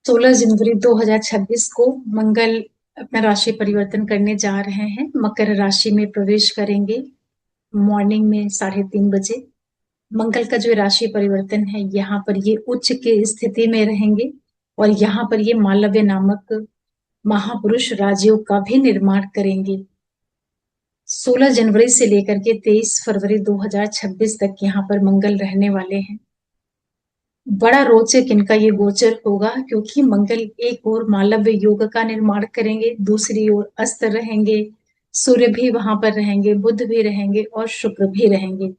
16 जनवरी 2026 को मंगल अपना राशि परिवर्तन करने जा रहे हैं। मकर राशि में प्रवेश करेंगे मॉर्निंग में 3:30 बजे। मंगल का जो राशि परिवर्तन है, यहाँ पर ये उच्च की स्थिति में रहेंगे और यहाँ पर ये मालव्य नामक महापुरुष राजयोग का भी निर्माण करेंगे। 16 जनवरी से लेकर के 23 फरवरी 2026 तक यहाँ पर मंगल रहने वाले हैं। बड़ा रोचक इनका ये गोचर होगा, क्योंकि मंगल एक ओर मालव्य योग का निर्माण करेंगे, दूसरी ओर अस्त रहेंगे, सूर्य भी वहां पर रहेंगे, बुध भी रहेंगे और शुक्र भी रहेंगे।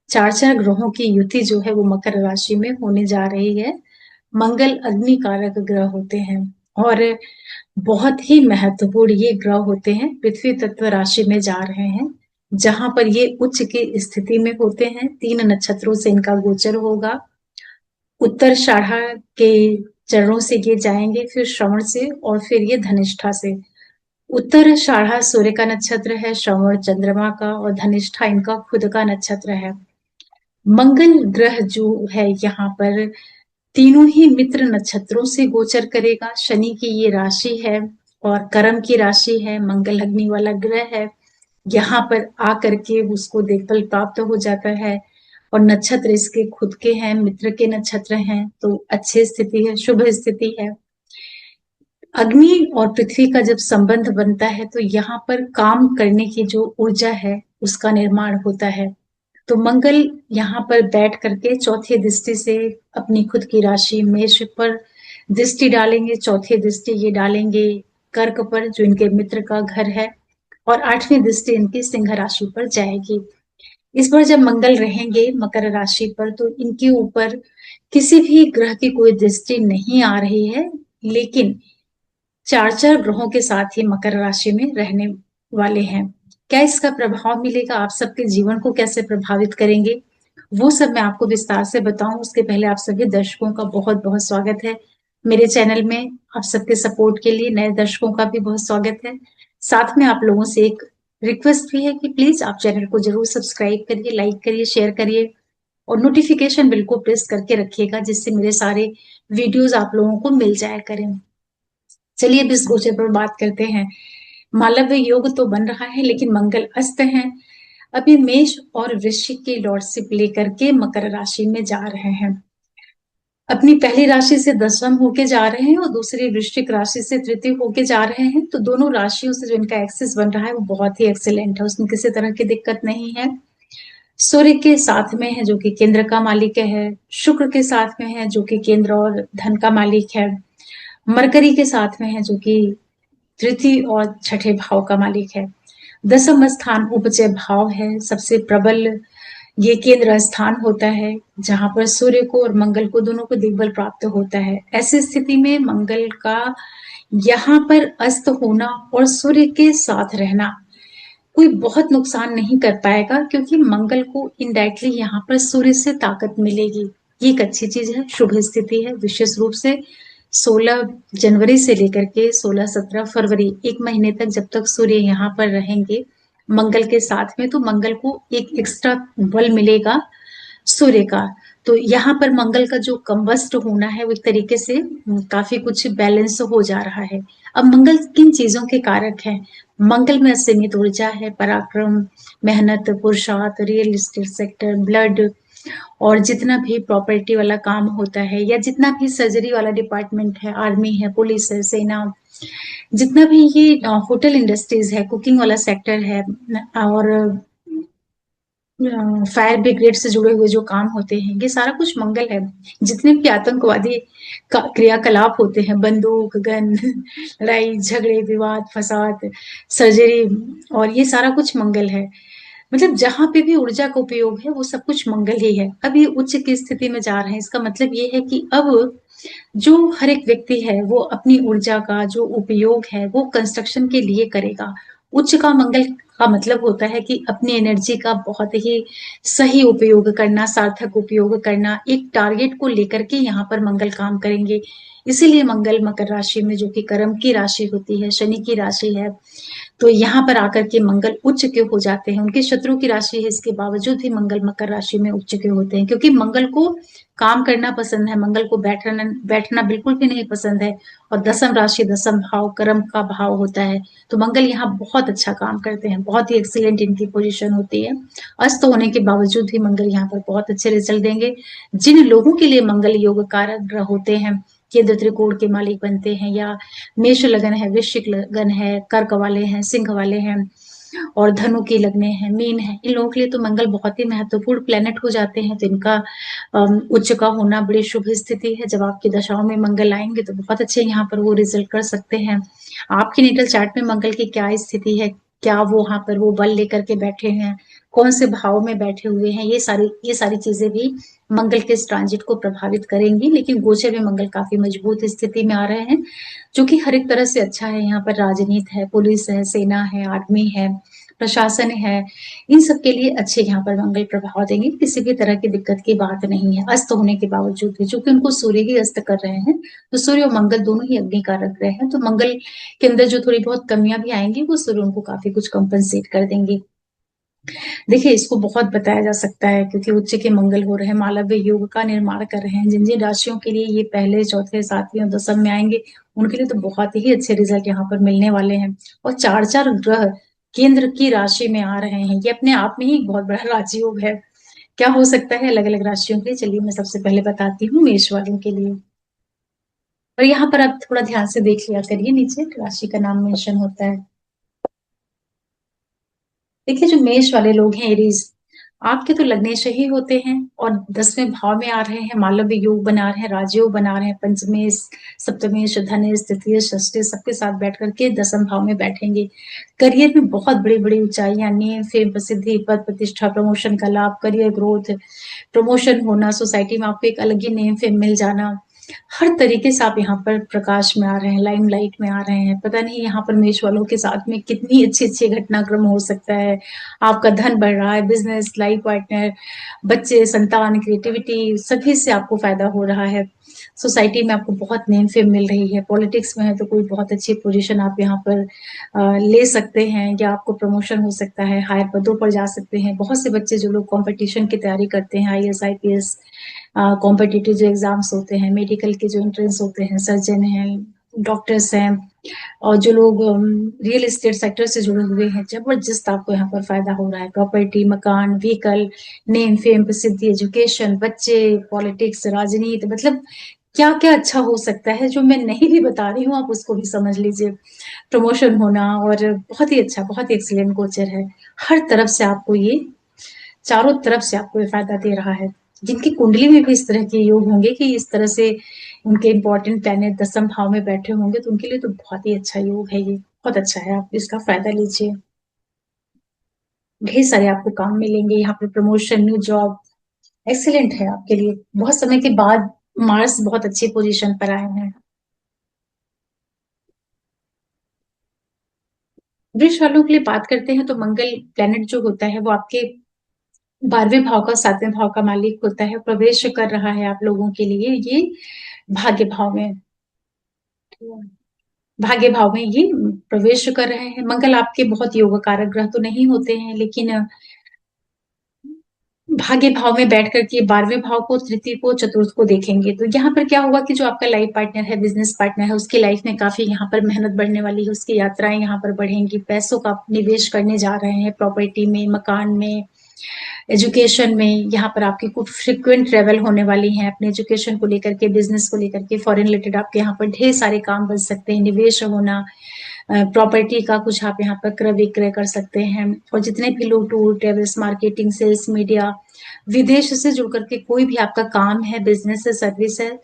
चार चार ग्रहों की युति जो है वो मकर राशि में होने जा रही है। मंगल अग्नि कारक ग्रह होते हैं और बहुत ही महत्वपूर्ण ये ग्रह होते हैं। पृथ्वी तत्व राशि में जा रहे हैं, जहां पर ये उच्च की स्थिति में होते हैं। 3 नक्षत्रों से इनका गोचर होगा। उत्तराषाढ़ा के चरणों से ये जाएंगे, फिर श्रवण से और फिर ये धनिष्ठा से। उत्तराषाढ़ा सूर्य का नक्षत्र है, श्रवण चंद्रमा का और धनिष्ठा इनका खुद का नक्षत्र है। मंगल ग्रह जो है यहाँ पर तीनों ही मित्र नक्षत्रों से गोचर करेगा। शनि की ये राशि है और कर्म की राशि है, मंगल अग्नि वाला ग्रह है। यहाँ पर आकर के उसको देखभाल प्राप्त हो जाता है और नक्षत्र इसके खुद के हैं, मित्र के नक्षत्र हैं, तो अच्छी स्थिति है, शुभ स्थिति है। अग्नि और पृथ्वी का जब संबंध बनता है तो यहाँ पर काम करने की जो ऊर्जा है उसका निर्माण होता है। तो मंगल यहाँ पर बैठ करके चौथी दृष्टि से अपनी खुद की राशि मेष पर दृष्टि डालेंगे। चौथी दृष्टि ये डालेंगे कर्क पर, जो इनके मित्र का घर है, और 8वीं दृष्टि इनकी सिंह राशि पर जाएगी। इस बार जब मंगल रहेंगे मकर राशि पर तो इनके ऊपर किसी भी ग्रह की कोई दृष्टि नहीं आ रही है, लेकिन चार चार ग्रहों के साथ ही मकर राशि में रहने वाले हैं। क्या इसका प्रभाव मिलेगा, आप सबके जीवन को कैसे प्रभावित करेंगे, वो सब मैं आपको विस्तार से बताऊं उसके पहले आप सभी दर्शकों का बहुत बहुत स्वागत है मेरे चैनल में। आप सबके सपोर्ट के लिए नए दर्शकों का भी बहुत स्वागत है। साथ में आप लोगों से एक रिक्वेस्ट भी है कि प्लीज आप चैनल को जरूर सब्सक्राइब करिए, लाइक करिए, शेयर करिए और नोटिफिकेशन बिल को प्रेस करके रखिएगा, जिससे मेरे सारे वीडियोस आप लोगों को मिल जाया करें। चलिए अब इस गोचर पर बात करते हैं। मालव्य योग तो बन रहा है, लेकिन मंगल अस्त है। अभी मेष और वृश्चिक की लॉर्डशिप लेकर के मकर राशि में जा रहे हैं। अपनी पहली राशि से 10वां होके जा रहे हैं और दूसरी वृश्चिक राशि से तृतीय होके जा रहे हैं। तो दोनों राशियों से जो इनका एक्सिस बन रहा है वो बहुत ही एक्सीलेंट है, उसमें किसी तरह की दिक्कत नहीं है। सूर्य के साथ में है जो कि केंद्र का मालिक है, शुक्र के साथ में है जो कि केंद्र और धन का मालिक है, मरकरी के साथ में है जो कि तृतीय और छठे भाव का मालिक है। 10वां स्थान उपचय भाव है, सबसे प्रबल ये केंद्र स्थान होता है, जहां पर सूर्य को और मंगल को दोनों को दिग्बल प्राप्त होता है। ऐसी स्थिति में मंगल का यहाँ पर अस्त होना और सूर्य के साथ रहना कोई बहुत नुकसान नहीं कर पाएगा, क्योंकि मंगल को इनडायरेक्टली यहाँ पर सूर्य से ताकत मिलेगी। ये एक अच्छी चीज है, शुभ स्थिति है। विशेष रूप से 16 जनवरी से लेकर के 16-17 फरवरी, एक महीने तक जब तक सूर्य यहाँ पर रहेंगे मंगल के साथ में, तो मंगल को एक एक्स्ट्रा बल मिलेगा सूर्य का। तो यहाँ पर मंगल का जो कम्बस्ट होना है वो एक तरीके से काफी कुछ बैलेंस हो जा रहा है। अब मंगल किन चीजों के कारक है? मंगल में असीमित ऊर्जा है, पराक्रम, मेहनत, पुरुषार्थ, रियल एस्टेट सेक्टर, ब्लड और जितना भी प्रॉपर्टी वाला काम होता है या जितना भी सर्जरी वाला डिपार्टमेंट है, आर्मी है, पुलिस है, सेना, जितना भी ये होटल इंडस्ट्रीज है, कुकिंग वाला सेक्टर है और फायर ब्रिगेड से जुड़े हुए जो काम होते हैं, ये सारा कुछ मंगल है। जितने भी आतंकवादी क्रियाकलाप होते हैं, बंदूक, गन, लड़ाई झगड़े, विवाद, फसाद, सर्जरी, और ये सारा कुछ मंगल है। मतलब जहां पे भी ऊर्जा का उपयोग है वो सब कुछ मंगल ही है। अब ये उच्च की स्थिति में जा रहे हैं, इसका मतलब ये है कि अब जो हर एक व्यक्ति है वो अपनी ऊर्जा का जो उपयोग है वो कंस्ट्रक्शन के लिए करेगा। उच्च का मंगल का मतलब होता है कि अपनी एनर्जी का बहुत ही सही उपयोग करना, सार्थक उपयोग करना, एक टारगेट को लेकर के यहाँ पर मंगल काम करेंगे। इसीलिए मंगल मकर राशि में, जो कि कर्म की राशि होती है, शनि की राशि है, तो यहाँ पर आकर के मंगल उच्च क्यों हो जाते हैं? उनके शत्रु की राशि है, इसके बावजूद भी मंगल मकर राशि में उच्च क्यों होते हैं? क्योंकि मंगल को काम करना पसंद है, मंगल को बैठना बैठना बिल्कुल भी नहीं पसंद है। और दसम राशि, दसम भाव कर्म का भाव होता है, तो मंगल यहाँ बहुत अच्छा काम करते हैं, बहुत ही एक्सीलेंट इनकी पोजीशन होती है। अस्त होने के बावजूद भी मंगल यहाँ पर बहुत अच्छे रिजल्ट देंगे। जिन लोगों के लिए मंगल योग कारक ग्रह होते हैं, केंद्र त्रिकोण के मालिक बनते हैं, या मेष लगन है, वृश्चिक लगन है, कर्क वाले हैं, सिंह वाले हैं, और धनु की लगने हैं, मीन है, इन लोगों के लिए तो मंगल बहुत ही महत्वपूर्ण प्लेनेट हो जाते हैं। तो इनका उच्च का होना बड़ी शुभ स्थिति है। जब आपकी दशाओं में मंगल आएंगे तो बहुत अच्छे यहाँ पर वो रिजल्ट कर सकते हैं। आपके नेटल चार्ट में मंगल की क्या स्थिति है, क्या वो वहां पर वो बल लेकर के बैठे हैं, कौन से भाव में बैठे हुए हैं, ये सारी चीजें भी मंगल के इस ट्रांजिट को प्रभावित करेंगी। लेकिन गोचर में मंगल काफी मजबूत स्थिति में आ रहे हैं, जो कि हर एक तरह से अच्छा है। यहाँ पर राजनीति है, पुलिस है, सेना है, आर्मी है, प्रशासन है, इन सब के लिए अच्छे यहाँ पर मंगल प्रभाव देंगे। किसी भी तरह की दिक्कत की बात नहीं है। अस्त होने के बावजूद भी, चूंकि उनको सूर्य ही अस्त कर रहे हैं, तो सूर्य और मंगल दोनों ही अग्नि कारक ग्रह हैं, तो मंगल के अंदर जो थोड़ी बहुत कमियां भी आएंगी, वो सूर्य उनको काफी कुछ कंपनसेट कर देंगे। देखिए, इसको बहुत बताया जा सकता है, क्योंकि उच्च के मंगल हो रहे हैं, मालव्य योग का निर्माण कर रहे हैं। जिन जिन राशियों के लिए ये पहले, चौथे, सातवें और दसम में आएंगे, उनके लिए तो बहुत ही अच्छे रिजल्ट यहाँ पर मिलने वाले हैं। और चार चार ग्रह केंद्र की राशि में आ रहे हैं, ये अपने आप में ही एक बहुत बड़ा राजयोग है। क्या हो सकता है अलग अलग राशियों के लिए? चलिए मैं सबसे पहले बताती हूँ मेष वालों के लिए। और यहाँ पर आप थोड़ा ध्यान से देख लिया करिए, नीचे राशि का नाम मेंशन होता है। देखिए, जो मेष वाले लोग हैं, एरीज, आपके तो लग्नेश ही होते हैं, और 10वें भाव में आ रहे हैं, मालव्य योग बना रहे हैं, राजयोग बना रहे हैं, पंचमेश, सप्तमेश, धनेश, तृतीय, षष्ठी, सबके साथ बैठ करके 10वें भाव में बैठेंगे। करियर में बहुत बड़ी बड़ी ऊंचाइयां, नेम, फेम, प्रसिद्धि, पद प्रतिष्ठा, प्रमोशन का लाभ, करियर ग्रोथ, प्रमोशन होना, सोसाइटी में आपको एक अलग ही नेम फेम मिल जाना, हर तरीके से आप यहाँ पर प्रकाश में आ रहे हैं, लाइमलाइट में आ रहे हैं। पता नहीं यहाँ पर मेष वालों के साथ में कितनी अच्छी अच्छी घटनाक्रम हो सकता है। आपका धन बढ़ रहा है, बिजनेस, लाइफ पार्टनर, बच्चे, संतान, क्रिएटिविटी, सभी से आपको फायदा हो रहा है। सोसाइटी में आपको बहुत नेम फेम मिल रही है। पॉलिटिक्स में है तो कोई बहुत अच्छी पोजीशन आप यहाँ पर ले सकते हैं, या आपको प्रमोशन हो सकता है, हायर पदों पर जा सकते हैं। बहुत से बच्चे जो लोग कंपटीशन की तैयारी करते हैं, आईएएस, आईपीएस, कॉम्पिटिटिव जो एग्जाम्स होते हैं, मेडिकल के जो एंट्रेंस होते हैं, सर्जन हैं, डॉक्टर्स हैं, और जो लोग रियल एस्टेट सेक्टर से जुड़े हुए हैं, जबरदस्त आपको यहाँ पर फायदा हो रहा है। प्रॉपर्टी, मकान, व्हीकल, नेम फेम, प्रसिद्धि, एजुकेशन, बच्चे, पॉलिटिक्स, राजनीति, मतलब क्या क्या अच्छा हो सकता है, जो मैं नहीं भी बता रही हूँ, आप उसको भी समझ लीजिए। प्रमोशन होना, और बहुत ही अच्छा, बहुत ही एक्सीलेंट गोचर है। हर तरफ से आपको ये, चारों तरफ से आपको ये फायदा दे रहा है। जिनकी कुंडली में भी इस तरह के योग होंगे कि इस तरह से उनके इंपॉर्टेंट प्लैनेट 10वें भाव में बैठे होंगे, तो उनके लिए तो बहुत ही अच्छा योग है, ये बहुत अच्छा है, आप इसका फायदा लीजिए। ढेर सारे आपको काम मिलेंगे यहाँ पे, प्रमोशन, न्यू जॉब, एक्सीलेंट है आपके लिए। बहुत समय के बाद मार्स बहुत अच्छी पोजीशन पर आए हैं। वृष वालों के लिए बात करते हैं, तो मंगल प्लेनेट जो होता है वो आपके 12वें भाव का, 7वें भाव का मालिक होता है। प्रवेश कर रहा है आप लोगों के लिए ये भाग्य भाव में, भाग्य भाव में ये प्रवेश कर रहे हैं। मंगल आपके बहुत योग कारक ग्रह तो नहीं होते हैं, लेकिन भाग्य भाव में बैठ करके 12वें भाव को, तृतीय को, चतुर्थ को देखेंगे, तो यहाँ पर क्या होगा कि जो आपका लाइफ पार्टनर है, बिजनेस पार्टनर है, उसकी लाइफ में काफी यहाँ पर मेहनत बढ़ने वाली है, उसकी यात्राएं यहाँ पर बढ़ेंगी, पैसों का निवेश करने जा रहे हैं, प्रॉपर्टी में, मकान में, एजुकेशन में। यहाँ पर आपकी कुछ फ्रिक्वेंट ट्रेवल होने वाली है, अपने एजुकेशन को लेकर के, बिजनेस को लेकर के, फॉरेन रिलेटेड आपके यहाँ पर ढेर सारे काम बन सकते हैं, निवेश होना, प्रॉपर्टी का कुछ आप यहाँ पर क्रय विक्रय कर सकते हैं। और जितने भी लोग tour, travels, marketing, sales, media, विदेश से जुड़ करके कोई भी आपका काम है, बिजनेस है, सर्विस है,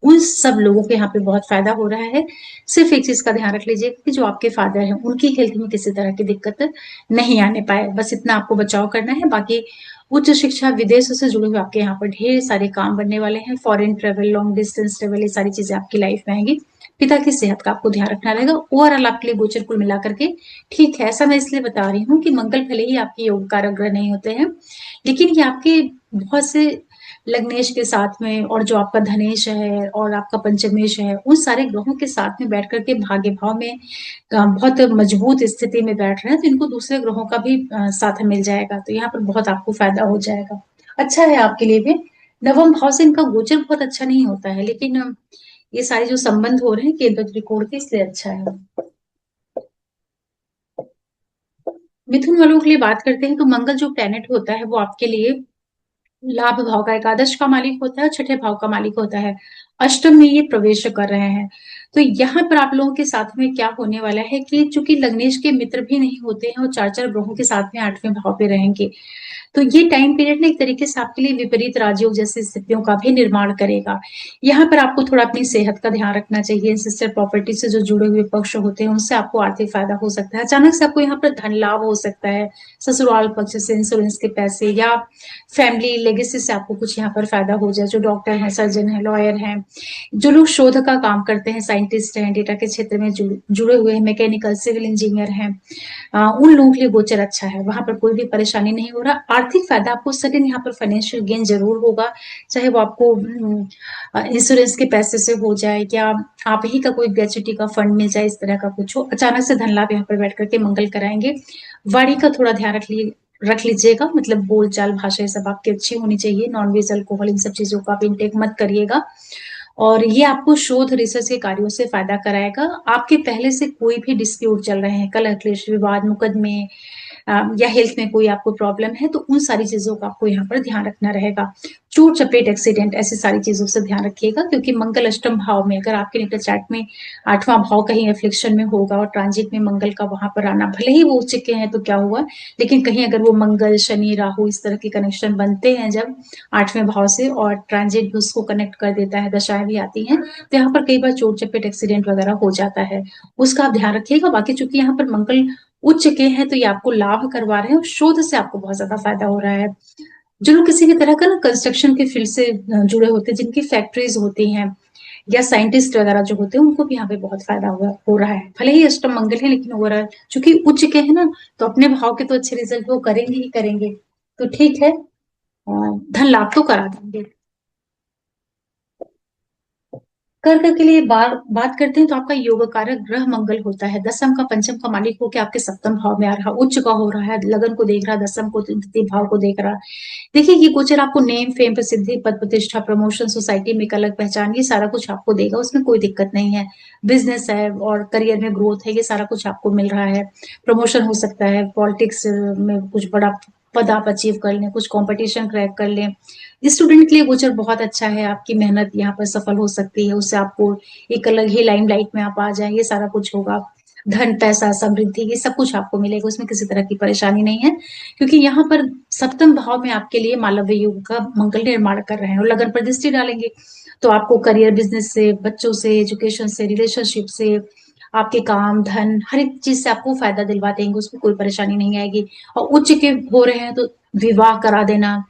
उन सब लोगों को यहाँ पे बहुत फायदा हो रहा है। सिर्फ एक चीज का ध्यान रख लीजिए कि जो आपके फादर हैं, उनकी हेल्थ में किसी तरह की दिक्कत नहीं आने पाए, बस इतना आपको बचाव करना है। बाकी उच्च शिक्षा, विदेशों से जुड़े हुए आपके यहाँ पर ढेर सारे काम बनने वाले हैं। Foreign travel, long distance travel, ये सारी चीजें आपकी लाइफ में आएंगी। पिता की सेहत का आपको ध्यान रखना रहेगा। ओवरऑल आपके लिए गोचर कुल मिलाकर के ठीक है। ऐसा मैं इसलिए बता रही हूँ कि मंगल भले ही आपके योग कारक ग्रह नहीं होते हैं, लेकिन ये आपके बहुत से लग्नेश के साथ में, और जो आपका धनेश है और आपका पंचमेश है, उन सारे ग्रहों के साथ में बैठ करके भाग्य भाव में बहुत मजबूत स्थिति में बैठ रहे हैं, तो इनको दूसरे ग्रहों का भी साथ मिल जाएगा, तो यहाँ पर बहुत आपको फायदा हो जाएगा। अच्छा है आपके लिए भी। नवम भाव से इनका गोचर बहुत अच्छा नहीं होता है, लेकिन ये सारे जो संबंध हो रहे हैं केंद्र त्रिकोण के, इसलिए अच्छा है। मिथुन वालों के लिए बात करते हैं तो मंगल जो प्लेनेट होता है वो आपके लिए लाभ भाव का एकादश का मालिक होता है और छठे भाव का मालिक होता है। अष्टम में ये प्रवेश कर रहे हैं। तो यहाँ पर आप लोगों के साथ में क्या होने वाला है कि चूंकि लग्नेश के मित्र भी नहीं होते हैं और चार चार ग्रहों के साथ में आठवें भाव पे रहेंगे, तो ये टाइम पीरियड ना एक तरीके से आपके लिए विपरीत राजयोग जैसी स्थितियों का भी निर्माण करेगा। यहाँ पर आपको थोड़ा अपनी सेहत का ध्यान रखना चाहिए। इंसिस्टर प्रॉपर्टी से जो जुड़े हुए पक्ष होते हैं उनसे आपको आर्थिक फायदा हो सकता है। अचानक से आपको यहाँ पर धन लाभ हो सकता है। ससुराल पक्ष से इंश्योरेंस के पैसे या फैमिली लेगेसी से आपको कुछ यहाँ पर फायदा हो जाए। जो डॉक्टर हैं, सर्जन हैं, लॉयर हैं, जो लोग शोध का काम करते हैं, साइंटिस्ट हैं, डेटा के क्षेत्र में जुड़े हुए हैं, मैकेनिकल सिविल इंजीनियर हैं, उन लोगों के लिए गोचर अच्छा है। वहां पर कोई भी परेशानी नहीं हो रहा। आर्थिक फायदा आपको सडन यहाँ पर फाइनेंशियल गेन जरूर होगा, चाहे वो आपको इंश्योरेंस के पैसे से हो जाए या आप ही का कोई ग्रेचुटी का फंड मिल जाए, इस तरह का कुछ हो। अचानक से धन लाभ यहाँ पर बैठ करके मंगल कराएंगे। वाणी का थोड़ा ध्यान रख लीजिएगा, मतलब बोलचाल भाषा ये सब आपकी अच्छी होनी चाहिए। नॉनवेज, अल्कोहल, इन सब चीजों का आप इंटेक मत करिएगा। और ये आपको शोध रिसर्च के कार्यों से फायदा कराएगा। आपके पहले से कोई भी डिस्प्यूट चल रहे हैं, कलह क्लेश, विवाद, मुकदमे, या हेल्थ में कोई आपको प्रॉब्लम है, तो उन सारी चीजों का आपको यहाँ पर ध्यान रखना रहेगा। चोट चपेट, एक्सीडेंट, ऐसी सारी चीजों से ध्यान रखिएगा, क्योंकि मंगल अष्टम भाव में, अगर आपके नेटर चार्ट में आठवां भाव कहीं एफ्लिक्शन में होगा और ट्रांजिट में मंगल का वहां पर आना, भले ही वो उच्च के हैं तो क्या हुआ, लेकिन कहीं अगर वो मंगल, शनि, राहु इस तरह के कनेक्शन बनते हैं जब आठवें भाव से, और ट्रांजिट भी उसको कनेक्ट कर देता है, दशाएं भी आती हैं, तो यहाँ पर कई बार चोट चपेट, एक्सीडेंट वगैरह हो जाता है। उसका आप ध्यान रखिएगा। बाकी चूंकि यहाँ पर मंगल उच्च के हैं तो ये आपको लाभ करवा रहे हैं और शोध से आपको बहुत ज्यादा फायदा हो रहा है। जो लोग किसी भी तरह का ना कंस्ट्रक्शन के फील्ड से जुड़े होते हैं, जिनकी फैक्ट्रीज होती हैं, या साइंटिस्ट वगैरह जो होते हैं, उनको भी यहाँ पे बहुत फायदा हो रहा है। भले ही अष्टम मंगल है, लेकिन ओवरऑल चूंकि उच्च के है ना, तो अपने भाव के तो अच्छे रिजल्ट वो करेंगे ही करेंगे। तो ठीक है, धन लाभ तो करा देंगे। कर्क के लिए बात करते हैं तो आपका योग कारक ग्रह मंगल होता है। दसम का, पंचम का मालिक होकर आपके सप्तम भाव में आ रहा, उच्च का हो रहा है, लगन को देख रहा, दसम को, द्वितीय भाव को देख रहा। देखिए, ये गोचर आपको नेम, फेम, प्रसिद्धि, पद प्रतिष्ठा, प्रमोशन, सोसाइटी में एक अलग पहचान, ये सारा कुछ आपको देगा। उसमें कोई दिक्कत नहीं है। बिजनेस है और करियर में ग्रोथ है, ये सारा कुछ आपको मिल रहा है। प्रमोशन हो सकता है, पॉलिटिक्स में कुछ बड़ा पद आप अचीव कर लें, कुछ कंपटीशन क्रैक कर लें। स्टूडेंट के लिए गोचर बहुत अच्छा है। आपकी मेहनत यहाँ पर सफल हो सकती है, उससे आपको एक अलग ही लाइमलाइट में आप आ जाए, ये सारा कुछ होगा। धन, पैसा, समृद्धि, ये सब कुछ आपको मिलेगा, उसमें किसी तरह की परेशानी नहीं है, क्योंकि यहाँ पर सप्तम भाव में आपके लिए मालव्य युग का मंगल निर्माण कर रहे हैं और लगन पर दृष्टि डालेंगे। तो आपको करियर, बिजनेस से, बच्चों से, एजुकेशन से, रिलेशनशिप से, आपके काम, धन, हर एक चीज से आपको फायदा दिलवा देंगे, उसमें कोई परेशानी नहीं आएगी। और उच्च के हो रहे हैं तो विवाह करा देना,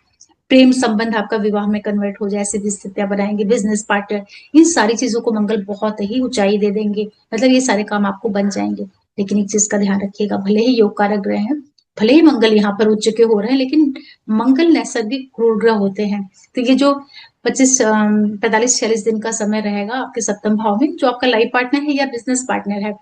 प्रेम संबंध आपका विवाह में कन्वर्ट हो जाए, ऐसी भी स्थितियां बनाएंगे। बिजनेस पार्टनर, इन सारी चीजों को मंगल बहुत ही ऊंचाई दे देंगे, मतलब ये सारे काम आपको बन जाएंगे। लेकिन एक चीज का ध्यान रखिएगा, भले ही योग कारक ग्रह हैं, भले ही मंगल यहाँ पर उच्च के हो रहे हैं, लेकिन मंगल नैसर्गिक क्रूर ग्रह होते हैं। तो ये जो 25 45 46 दिन का समय रहेगा आपके सप्तम भाव में, जो आपका लाइफ पार्टनर है या बिजनेस पार्टनर है,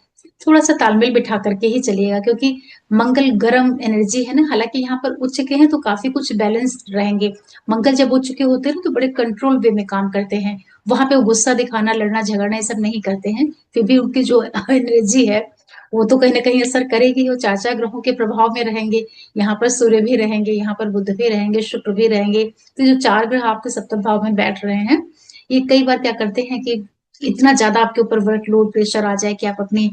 थोड़ा सा तालमेल बिठा करके ही चलिएगा, क्योंकि मंगल गर्म एनर्जी है ना। हालांकि यहाँ पर उच्च के हैं तो काफी कुछ बैलेंस रहेंगे। मंगल जब उच्च के होते हैं ना तो बड़े कंट्रोल वे में काम करते हैं। वहां पे गुस्सा दिखाना, लड़ना झगड़ना, ये सब नहीं करते हैं। फिर भी उनकी जो एनर्जी है वो तो कहीं ना कहीं असर करेगी। वो चार चार ग्रहों के प्रभाव में रहेंगे। यहाँ पर सूर्य भी रहेंगे, यहाँ पर बुध भी रहेंगे, शुक्र भी रहेंगे। तो जो चार ग्रह आपके सप्तम भाव में बैठ रहे हैं, ये कई बार क्या करते हैं कि इतना ज्यादा आपके ऊपर वर्कलोड, प्रेशर आ जाए कि आप अपनी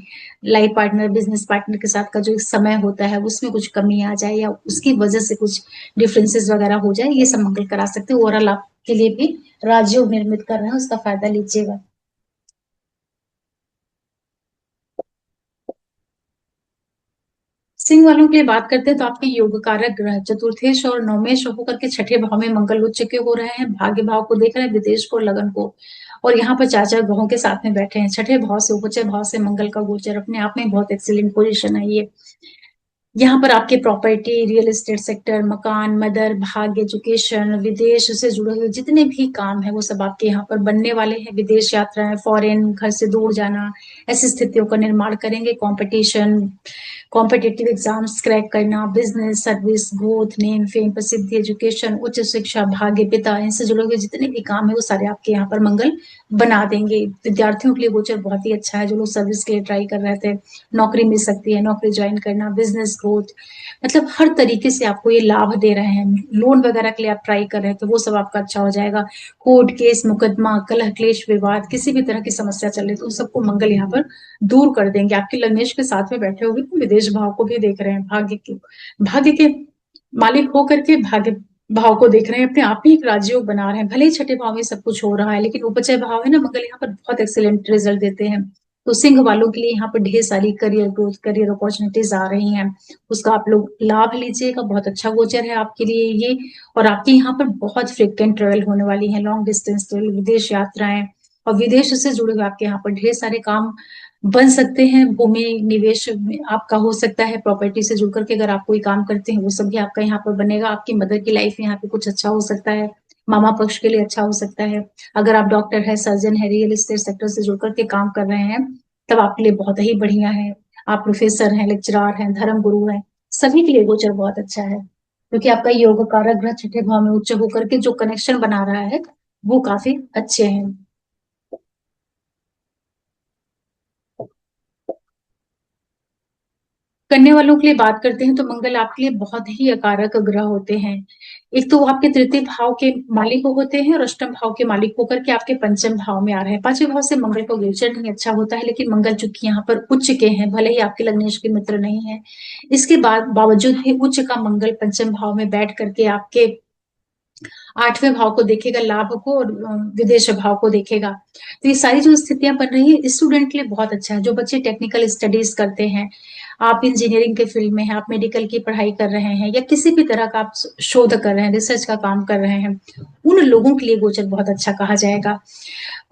लाइफ पार्टनर, बिजनेस पार्टनर के साथ का जो एक समय होता है उसमें कुछ कमी आ जाए, या उसकी वजह से कुछ डिफरेंसेस वगैरह हो जाए, ये सब मंगल करा सकते हैं। ओवरऑल आपके लिए भी राजयोग निर्मित कर रहे हैं, उसका फायदा लीजिएगा। सिंह वालों के लिए बात करते हैं तो आपके योग कारक ग्रह चतुर्थेश और नवमेश होकर के छठे भाव में मंगल उच्च के हो रहे हैं, भाग्य भाव को देख रहे हैं, विदेश को, लगन को, और यहाँ पर चार चार ग्रहों के साथ में बैठे हैं। छठे भाव से उपच भाव से मंगल का गोचर अपने आप में बहुत एक्सीलेंट पोजीशन है ये। यहाँ पर आपके प्रॉपर्टी, रियल एस्टेट सेक्टर, मकान, मदर, भाग्य, एजुकेशन, विदेश से जुड़े हुए जितने भी काम है वो सब आपके यहाँ पर बनने वाले हैं। विदेश यात्राएं, फॉरेन, घर से दूर जाना, ऐसी स्थितियों का निर्माण करेंगे। कंपटीशन, कॉम्पिटिटिव एग्जाम्स क्रैक करना, business, service, growth, name, fame, प्रसिद्धि, एजुकेशन, उच्च शिक्षा, भाग्य, पिता, इनसे जुड़े हुए जितने भी काम है वो सारे आपके यहाँ पर मंगल बना देंगे। विद्यार्थियों के लिए गोचर बहुत ही अच्छा है। जो लोग सर्विस के लिए ट्राई कर रहे थे, नौकरी मिल सकती है, नौकरी ज्वाइन करना, बिजनेस ग्रोथ, मतलब हर तरीके से आपको ये लाभ दे रहे हैं। लोन वगैरह के लिए आप ट्राई कर रहे हैं तो वो सब आपका अच्छा हो जाएगा। कोर्ट केस, मुकदमा, कलह क्लेश, विवाद, किसी भी तरह की समस्या चल रही तो उन सबको मंगल यहाँ पर दूर कर देंगे। आपके लग्नेश के साथ में बैठे हुए तो विदेश भाव को भी देख रहे हैं, भाग्य के मालिक होकर के भाग्य भाव को देख रहे हैं, अपने आप ही एक राजयोग बना रहे हैं। भले ही छठे भाव में सब कुछ हो रहा है लेकिन उपचय भाव है ना मंगल, यहाँ पर बहुत एक्सीलेंट रिजल्ट देते हैं। तो सिंह वालों के लिए यहाँ पर ढेर सारी करियर ग्रोथ, करियर अपॉर्चुनिटीज आ रही हैं, उसका आप लोग लाभ लीजिएगा। बहुत अच्छा गोचर है आपके लिए ये। और आपके यहाँ पर बहुत फ्रिक्वेंट ट्रेवल होने वाली है, लॉन्ग डिस्टेंस ट्रेवल, विदेश यात्राएं, और विदेश से जुड़े हुए आपके यहाँ पर ढेर सारे काम बन सकते हैं। भूमि निवेश में आपका हो सकता है, प्रॉपर्टी से जुड़ करके अगर आप कोई काम करते हैं वो सब भी आपका यहाँ पर बनेगा। आपकी मदर की लाइफ में यहाँ पे कुछ अच्छा हो सकता है, मामा पक्ष के लिए अच्छा हो सकता है। अगर आप डॉक्टर है, सर्जन है, रियल एस्टेट सेक्टर से जुड़ करके काम कर रहे हैं तब आपके लिए बहुत ही बढ़िया है। आप प्रोफेसर हैं, लेक्चरार हैं, धर्म गुरु हैं, सभी के लिए गोचर बहुत अच्छा है, क्योंकि आपका योग कारक ग्रह छठे भाव में उच्च होकर के जो कनेक्शन बना रहा है वो काफी अच्छे हैं। करने वालों के लिए बात करते हैं तो मंगल आपके लिए बहुत ही अकारक ग्रह होते हैं। एक तो वो आपके तृतीय भाव के मालिक होते हैं और अष्टम भाव के मालिक होकर के आपके पंचम भाव में आ रहे हैं। पांचवें भाव से मंगल का गोचर नहीं अच्छा होता है, लेकिन मंगल चूंकि यहाँ पर उच्च के हैं, भले ही आपके लग्नेश के मित्र नहीं है, इसके बाद बावजूद भी उच्च का मंगल पंचम भाव में बैठ करके आपके आठवें भाव को देखेगा, लाभ को, और विदेश भाव को देखेगा। तो ये सारी जो स्थितियां बन रही है स्टूडेंट के लिए बहुत अच्छा है। जो बच्चे टेक्निकल स्टडीज करते हैं, आप इंजीनियरिंग के फील्ड में हैं, आप मेडिकल की पढ़ाई कर रहे हैं, या किसी भी तरह का आप शोध कर रहे हैं, रिसर्च का काम कर रहे हैं, उन लोगों के लिए गोचर बहुत अच्छा कहा जाएगा।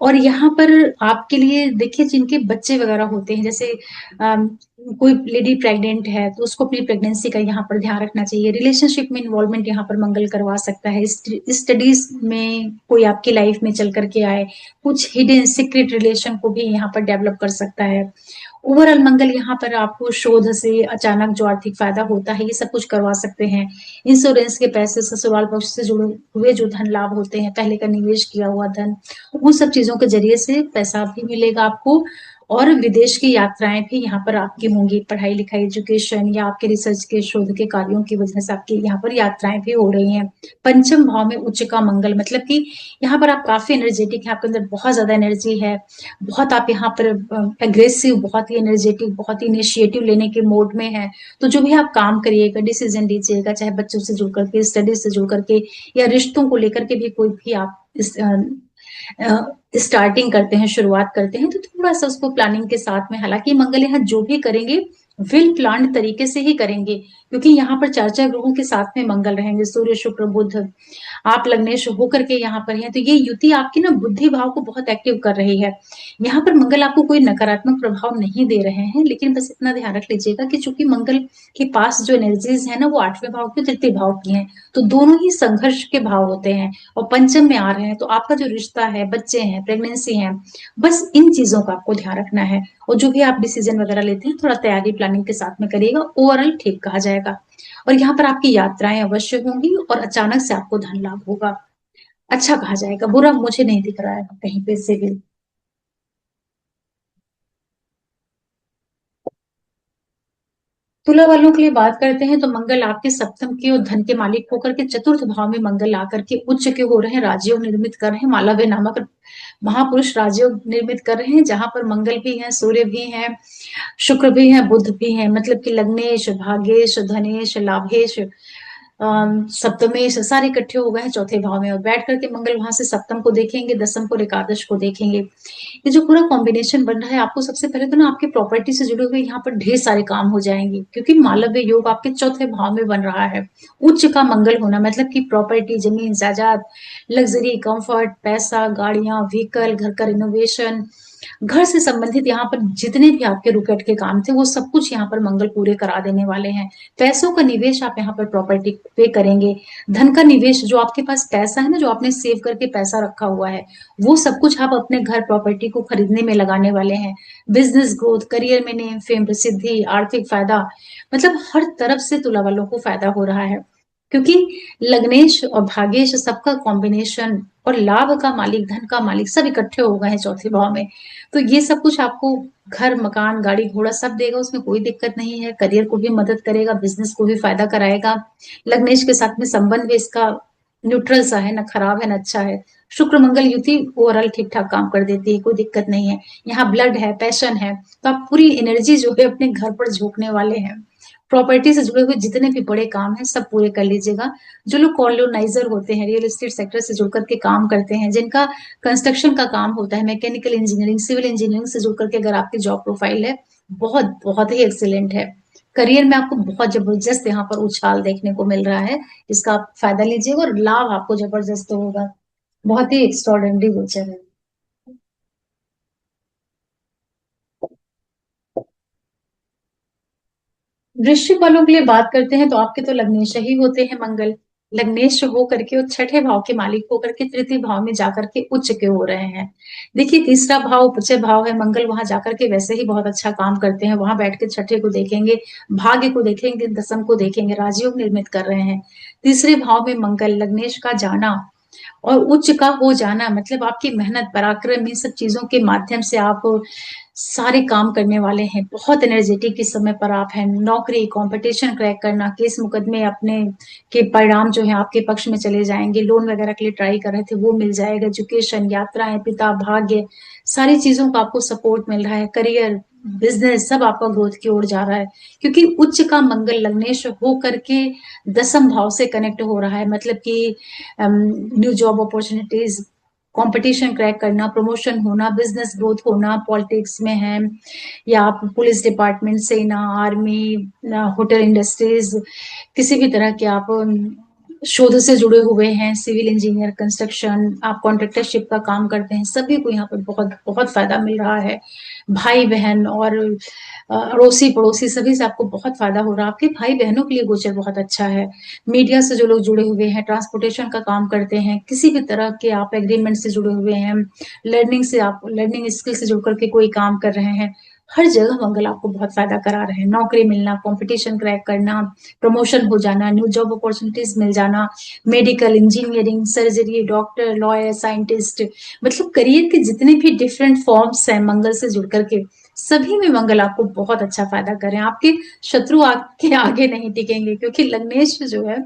और यहाँ पर आपके लिए देखिए, जिनके बच्चे वगैरह होते हैं, जैसे कोई लेडी प्रेग्नेंट है तो उसको अपनी प्रेगनेंसी का यहाँ पर ध्यान रखना चाहिए। रिलेशनशिप में इन्वॉल्वमेंट यहाँ पर मंगल करवा सकता है। स्टडीज में कोई आपकी लाइफ में चल करके आए, कुछ हिडन सीक्रेट रिलेशन को भी यहाँ पर डेवलप कर सकता है। ओवरऑल मंगल यहाँ पर आपको शोध से अचानक जो आर्थिक फायदा होता है ये सब कुछ करवा सकते हैं। इंश्योरेंस के पैसे, ससुराल पक्ष से जुड़े हुए जो धन लाभ होते हैं, पहले का निवेश किया हुआ धन, उन सब चीजों के जरिए से पैसा भी मिलेगा आपको। और विदेश की यात्राएं भी यहाँ पर आपकी होंगी, पढ़ाई लिखाई, एजुकेशन या आपके रिसर्च के शोध के कार्यों की वजह से आपकी यहाँ पर यात्राएं भी हो रही हैं। पंचम भाव में उच्च का मंगल, मतलब कि यहाँ पर आप काफी एनर्जेटिक हैं, आपके अंदर बहुत ज्यादा एनर्जी है, बहुत आप यहाँ पर एग्रेसिव, बहुत ही एनर्जेटिक, बहुत ही इनिशिएटिव लेने के मोड में है। तो जो भी आप काम करिएगा, डिसीजन लीजिएगा, चाहे बच्चों से जुड़ करके, स्टडीज से जुड़ करके, या रिश्तों को लेकर के भी कोई भी आप स्टार्टिंग करते हैं, शुरुआत करते हैं, तो थोड़ा सा उसको प्लानिंग के साथ में, हालांकि मंगल यहाँ जो भी करेंगे वेल प्लान्ड तरीके से ही करेंगे, क्योंकि यहाँ पर चार चार ग्रहों के साथ में मंगल रहेंगे, सूर्य, शुक्र, बुध, आप लग्नेश होकर के यहाँ पर हैं, तो ये युति आपकी ना बुद्धि भाव को बहुत एक्टिव कर रही है। यहाँ पर मंगल आपको कोई नकारात्मक प्रभाव नहीं दे रहे हैं, लेकिन बस इतना ध्यान रख लीजिएगा कि चूंकि मंगल के पास जो एनर्जीज है ना वो आठवें भाव के, तृतीय भाव की हैं, तो दोनों ही संघर्ष के भाव होते हैं, और पंचम में आ रहे हैं, तो आपका जो रिश्ता है, बच्चे हैं, प्रेगनेंसी है, बस इन चीजों का आपको ध्यान रखना है। और जो भी आप डिसीजन वगैरह लेते हैं थोड़ा तैयारी प्लानिंग के साथ में करिएगा, ओवरऑल ठीक कहा जाएगा। और यहाँ पर आपकी यात्राएं अवश्य होंगी और अचानक से आपको धन लाभ होगा, अच्छा कहा जाएगा, बुरा मुझे नहीं दिख रहा है कहीं पे से भी। तुला वालों के लिए बात करते हैं तो मंगल आपके सप्तम के और धन के मालिक होकर के चतुर्थ भाव में मंगल आकर के उच्च के हो रहे हैं, राजयोग निर्मित कर रहे हैं, मालव्य नामक महापुरुष राजयोग निर्मित कर रहे हैं, जहां पर मंगल भी है, सूर्य भी है, शुक्र भी है, बुध भी है, मतलब कि लग्नेश, भाग्येश, धनेश, लाभेश, सप्तमेश सारे इकट्ठे हो गए हैं चौथे भाव में और बैठ करके मंगल वहां से सप्तम को देखेंगे, दसम को, एकादश को देखेंगे। ये जो पूरा कॉम्बिनेशन बन रहा है, आपको सबसे पहले तो ना आपके प्रॉपर्टी से जुड़े हुए यहाँ पर ढेर सारे काम हो जाएंगे, क्योंकि मालव्य योग आपके चौथे भाव में बन रहा है। उच्च का मंगल होना मतलब कि प्रॉपर्टी, जमीन जायदाद, लग्जरी, कंफर्ट, पैसा, गाड़ियां, व्हीकल, घर का रिनोवेशन, घर से संबंधित यहाँ पर जितने भी आपके रुके अटके काम थे वो सब कुछ यहाँ पर मंगल पूरे करा देने वाले हैं। पैसों का निवेश आप यहाँ पर प्रॉपर्टी पे करेंगे। धन का निवेश, जो आपके पास पैसा है ना, जो आपने सेव करके पैसा रखा हुआ है, वो सब कुछ आप अपने घर प्रॉपर्टी को खरीदने में लगाने वाले हैं। बिजनेस ग्रोथ, करियर में नेम फेम, प्रसिद्धि, आर्थिक फायदा, मतलब हर तरफ से तुला वालों को फायदा हो रहा है, क्योंकि लग्नेश और भाग्येश सबका कॉम्बिनेशन और लाभ का मालिक, धन का मालिक सब इकट्ठे हो गए हैं चौथे भाव में। तो ये सब कुछ आपको घर, मकान, गाड़ी घोड़ा सब देगा, उसमें कोई दिक्कत नहीं है। करियर को भी मदद करेगा, बिजनेस को भी फायदा कराएगा। लग्नेश के साथ में संबंध भी इसका न्यूट्रल सा है, ना खराब है ना अच्छा है। शुक्र मंगल युति ओवरऑल ठीक ठाक काम कर देती है, कोई दिक्कत नहीं है। यहाँ ब्लड है, पैशन है, तो आप पूरी एनर्जी जो है अपने घर पर झोंकने वाले हैं। प्रॉपर्टी से जुड़े हुए जितने भी बड़े काम हैं सब पूरे कर लीजिएगा। जो लोग कॉलोनाइजर होते हैं, रियल एस्टेट सेक्टर से जुड़ करके काम करते हैं, जिनका कंस्ट्रक्शन का काम होता है, मैकेनिकल इंजीनियरिंग, सिविल इंजीनियरिंग से जुड़ करके अगर आपकी जॉब प्रोफाइल है, बहुत बहुत ही एक्सीलेंट है। करियर में आपको बहुत जबरदस्त यहाँ पर उछाल देखने को मिल रहा है। इसका आप फायदा लीजिएगा और लाभ आपको जबरदस्त होगा। बहुत ही एक्स्ट्रॉर्डिनरी गोचर है। वृश्चिक वालों के लिए बात करते हैं तो आपके तो लग्नेश ही होते हैं मंगल। लग्नेश हो करके और छठे भाव के मालिक होकर के तृतीय भाव में जाकर के उच्च के हो रहे हैं। देखिए, तीसरा भाव उपचय भाव है, मंगल वहां जाकर के वैसे ही बहुत अच्छा काम करते हैं, वहां बैठ के छठे को देखेंगे, भाग्य को देखेंगे, दसम को देखेंगे, राजयोग निर्मित कर रहे हैं। तीसरे भाव में मंगल, लग्नेश का जाना और उच्च का हो जाना मतलब आपकी मेहनत, पराक्रम, इन सब चीजों के माध्यम से आप सारे काम करने वाले हैं। बहुत एनर्जेटिक इस समय पर आप हैं। नौकरी, कंपटीशन क्रैक करना, केस मुकदमे अपने के परिणाम जो है आपके पक्ष में चले जाएंगे। लोन वगैरह के लिए ट्राई कर रहे थे वो मिल जाएगा। एजुकेशन, यात्राएं, पिता, भाग्य, सारी चीजों का आपको सपोर्ट मिल रहा है। करियर, बिजनेस सब आपका ग्रोथ की ओर जा रहा है, क्योंकि उच्च का मंगल लग्नेश हो करके दसम भाव से कनेक्ट हो रहा है। मतलब कि new job opportunities, competition crack करना, प्रमोशन होना, बिजनेस ग्रोथ होना, पॉलिटिक्स में है या आप पुलिस डिपार्टमेंट, सेना, आर्मी, होटल इंडस्ट्रीज, किसी भी तरह के आप शोध से जुड़े हुए हैं, सिविल इंजीनियर, कंस्ट्रक्शन, आप कॉन्ट्रेक्टरशिप का काम करते हैं, सभी को यहाँ पर बहुत बहुत फायदा मिल रहा है। भाई बहन और अड़ोसी पड़ोसी सभी से आपको बहुत फायदा हो रहा है। आपके भाई बहनों के लिए गोचर बहुत अच्छा है। मीडिया से जो लोग जुड़े हुए हैं, ट्रांसपोर्टेशन का काम करते हैं, किसी भी तरह के आप एग्रीमेंट से जुड़े हुए हैं, लर्निंग से, आप लर्निंग स्किल से जुड़ करके कोई काम कर रहे हैं, हर जगह मंगल आपको बहुत फायदा करा रहे हैं। नौकरी मिलना, कंपटीशन क्रैक करना, प्रमोशन हो जाना, न्यू जॉब अपॉर्चुनिटीज मिल जाना, medical, engineering, surgery, doctor, lawyer, scientist, मतलब करियर के जितने भी डिफरेंट फॉर्म्स हैं मंगल से जुड़ करके, सभी में मंगल आपको बहुत अच्छा फायदा करें। आपके शत्रु आपके आगे नहीं टिकेंगे, क्योंकि लग्नेश जो है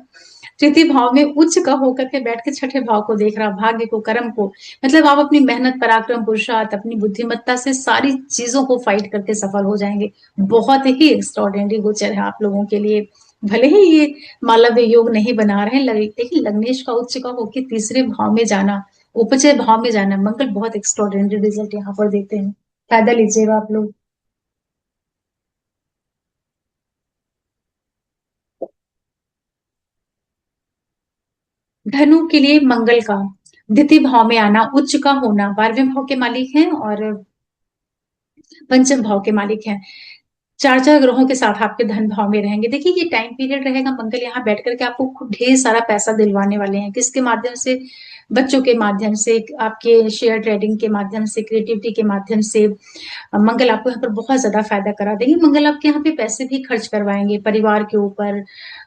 तृतीय भाव में उच्च का होकर के बैठ के छठे भाव को देख रहा, भाग्य को, कर्म को, मतलब आप अपनी मेहनत, पराक्रम, पुरुषार्थ, अपनी बुद्धिमत्ता से सारी चीजों को फाइट करके सफल हो जाएंगे। बहुत ही एक्स्ट्रॉर्डिनरी गोचर है आप लोगों के लिए। भले ही ये मालव्य योग नहीं बना रहे हैं, लेकिन लग्नेश का उच्च का होकर तीसरे भाव में जाना, उपचय भाव में जाना, मंगल बहुत एक्स्ट्रॉर्डिनरी रिजल्ट यहाँ पर देते हैं। फायदा लीजिएगा आप लोग। धनु के लिए मंगल का द्वितीय भाव में आना, उच्च का होना, 12वें भाव के मालिक हैं और पंचम भाव के मालिक हैं। चार चार ग्रहों के साथ आपके धन भाव में रहेंगे। देखिए, ये टाइम पीरियड रहेगा, मंगल यहाँ बैठ करके आपको खूब ढेर सारा पैसा दिलवाने वाले हैं। किसके माध्यम से? बच्चों के माध्यम से, आपके शेयर ट्रेडिंग के माध्यम से, क्रिएटिविटी के माध्यम से। मंगल आपको यहाँ पर बहुत ज्यादा फायदा करा देंगे। मंगल आपके यहाँ पे पैसे भी खर्च करवाएंगे, परिवार के ऊपर,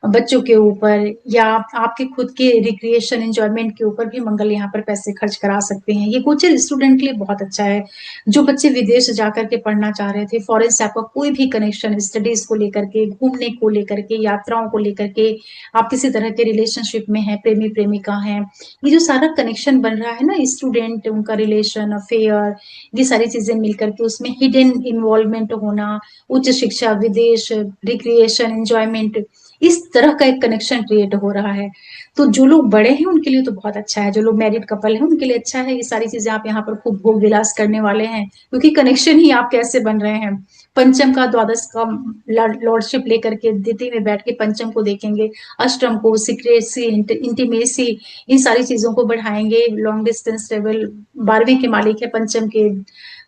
बच्चों के ऊपर, या आपके खुद के रिक्रिएशन, एंजॉयमेंट के ऊपर भी मंगल यहाँ पर पैसे खर्च करा सकते हैं। ये गोचर स्टूडेंट के लिए बहुत अच्छा है। जो बच्चे विदेश जाकर के पढ़ना चाह रहे थे, फॉरेन से आपका कोई भी कनेक्शन, स्टडीज को लेकर के, घूमने को लेकर के, यात्राओं को लेकर के, आप किसी तरह के रिलेशनशिप में है, प्रेमी प्रेमिका है, ये जो सारा कनेक्शन बन रहा है ना, स्टूडेंट, उनका रिलेशन, अफेयर, ये सारी चीजें मिलकर के उसमें हिडन इन्वॉल्वमेंट होना, उच्च शिक्षा, विदेश, रिक्रिएशन, एंजॉयमेंट, इस तरह का एक कनेक्शन क्रिएट हो रहा है। तो जो लोग बड़े हैं उनके लिए तो बहुत अच्छा है, जो लोग मैरिड कपल हैं उनके लिए अच्छा है। ये सारी चीजें आप यहाँ पर खूब भोग विलास करने वाले हैं, क्योंकि कनेक्शन ही आप कैसे बन रहे हैं। पंचम का द्वादश का लॉर्डशिप लेकर के द्वितीय में बैठ के पंचम को देखेंगे, अष्टम को सीक्रेसी, इंटीमेसी, इन सारी चीजों को बढ़ाएंगे। लॉन्ग डिस्टेंस ट्रेवल 12वें के मालिक है पंचम के,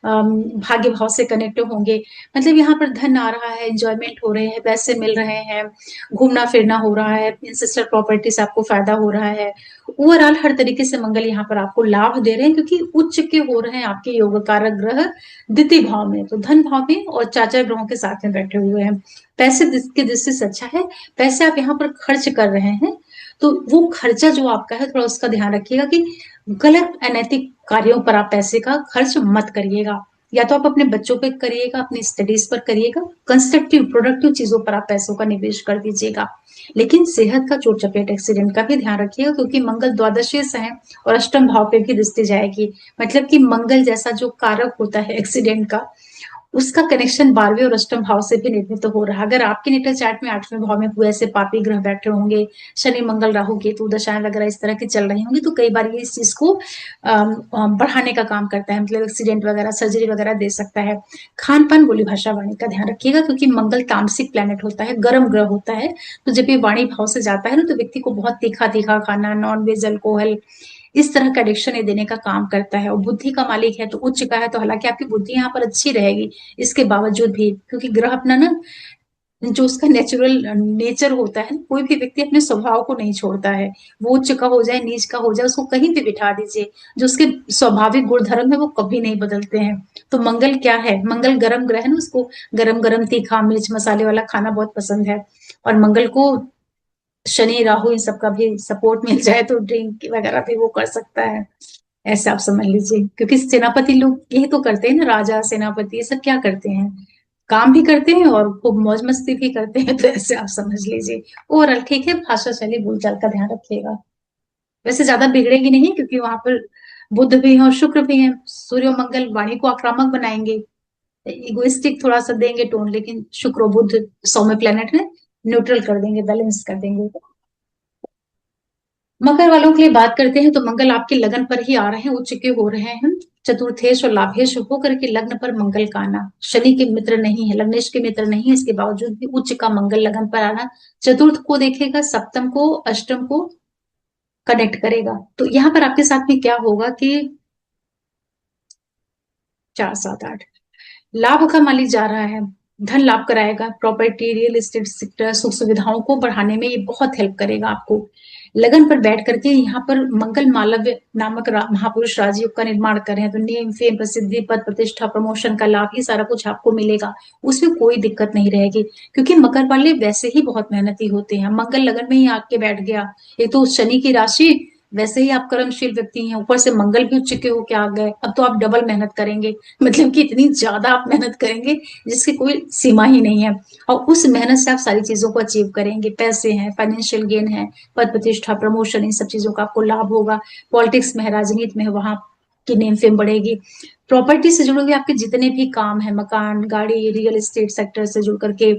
भाग्य भाव से कनेक्ट होंगे। मतलब यहाँ पर धन आ रहा है, एंजॉयमेंट हो रहे हैं, पैसे मिल रहे हैं, घूमना फिरना हो रहा है, इंसेस्टर प्रॉपर्टी से आपको फायदा हो रहा है। ओवरऑल हर तरीके से मंगल यहाँ पर आपको लाभ दे रहे हैं, क्योंकि उच्च के हो रहे हैं आपके योग कारक ग्रह द्वितीय भाव में, तो धन भाव में और चाचा ग्रहों के साथ में बैठे हुए हैं। पैसे की दृष्टि से अच्छा है। पैसे आप यहाँ पर खर्च कर रहे हैं, तो वो खर्चा जो आपका है थोड़ा उसका ध्यान रखिएगा कि गलत अनैतिक कार्यों पर आप पैसे का खर्च मत करिएगा। या तो आप अपने बच्चों पे करिएगा, अपनी स्टडीज पर करिएगा, कंस्ट्रक्टिव प्रोडक्टिव चीजों पर आप पैसों का निवेश कर दीजिएगा। लेकिन सेहत का चोट चपेट एक्सीडेंट का भी ध्यान रखिएगा, क्योंकि मंगल द्वादशीय से है और अष्टम भाव पे भी दृष्टि जाएगी। मतलब कि मंगल जैसा जो कारक होता है एक्सीडेंट का, उसका कनेक्शन 12वें और अष्टम भाव से भी निर्मित हो रहा है। अगर आपके नेटल चार्ट में 8वें भाव में कोई ऐसे पापी ग्रह बैठे होंगे, शनि मंगल राहु केतु दशाएं वगैरह इस तरह की चल रही होंगी, तो कई बार ये इस चीज को बढ़ाने का काम करता है, मतलब एक्सीडेंट वगैरह सर्जरी वगैरह दे सकता है। खान पान बोली भाषा वाणी का ध्यान रखिएगा, क्योंकि मंगल तामसिक प्लेनेट होता है, गर्म ग्रह होता है। तो जब ये वाणी भाव से जाता है ना, तो व्यक्ति को बहुत तीखा तीखा खाना, नॉन वेज, अल्कोहल, इस तरह का एडिक्शन ये देने का काम करता है। और बुद्धि का मालिक है तो उच्च का है, तो हालांकि आपकी बुद्धि यहाँ पर अच्छी रहेगी इसके बावजूद भी, क्योंकि ग्रह अपना ना जो उसका नेचुरल नेचर होता है, कोई भी व्यक्ति अपने स्वभाव को नहीं छोड़ता है। वो उच्च का हो जाए, नीच का हो जाए, उसको कहीं भी बिठा दीजिए, जो उसके स्वाभाविक गुणधर्म है वो कभी नहीं बदलते हैं। तो मंगल क्या है, मंगल गरम ग्रह है ना, उसको गरम गरम तीखा मिर्च मसाले वाला खाना बहुत पसंद है। और मंगल को शनि राहु इन सब का भी सपोर्ट मिल जाए तो ड्रिंक वगैरह भी वो कर सकता है। ऐसे आप समझ लीजिए, क्योंकि सेनापति लोग यही तो करते हैं ना, राजा सेनापति ये सब क्या करते हैं, काम भी करते हैं और खूब मौज मस्ती भी करते हैं। तो ऐसे आप समझ लीजिए। ओवरऑल ठीक है, भाषा शैली बोलचाल का ध्यान रखिएगा। वैसे ज्यादा बिगड़ेगी नहीं, क्योंकि वहां पर बुध भी है और शुक्र भी है। सूर्य और मंगल वाणी को आक्रामक बनाएंगे, इगोइस्टिक थोड़ा सा देंगे टोन, लेकिन शुक्र और बुध सौम्य प्लेनेट है, न्यूट्रल कर देंगे, बैलेंस कर देंगे। मकर वालों के लिए बात करते हैं, तो मंगल आपके लगन पर ही आ रहे हैं, उच्च के हो रहे हैं। चतुर्थेश और लाभेश होकर के लग्न पर मंगल का आना, शनि के मित्र नहीं है, लग्नेश के मित्र नहीं है, इसके बावजूद भी उच्च का मंगल लगन पर आना चतुर्थ को देखेगा, सप्तम को अष्टम को कनेक्ट करेगा। तो यहाँ पर आपके साथ में क्या होगा कि 4 7 8 लाभ का मालिक जा रहा है, धन लाभ कराएगा, प्रॉपर्टी रियल एस्टेट सेक्टर सुख सुविधाओं को बढ़ाने में ये बहुत हेल्प करेगा आपको। लगन पर बैठ करके यहाँ पर मंगल मालव्य नामक महापुरुष राजयोग का निर्माण कर रहे हैं, तो नेम फेम प्रसिद्धि पद प्रतिष्ठा प्रमोशन का लाभ ये सारा कुछ आपको मिलेगा, उसमें कोई दिक्कत नहीं रहेगी। क्योंकि मकर वाले वैसे ही बहुत मेहनती होते हैं, मंगल लगन में ही आके बैठ गया, एक तो शनि की राशि, वैसे ही आप कर्मशील व्यक्ति हैं, ऊपर से मंगल भी उच्च के होके आ गए, अब तो आप डबल मेहनत करेंगे। मतलब कि इतनी ज्यादा आप मेहनत करेंगे जिसकी कोई सीमा ही नहीं है, और उस मेहनत से आप सारी चीजों को अचीव करेंगे। पैसे हैं, फाइनेंशियल गेन है, पद प्रतिष्ठा प्रमोशन, इन सब चीजों का आपको लाभ होगा। पॉलिटिक्स में है, राजनीति में है, वहां की नेम फेम बढ़ेगी। प्रॉपर्टी से जुड़े हुए आपके जितने भी काम है, मकान गाड़ी रियल एस्टेट सेक्टर से जुड़ करके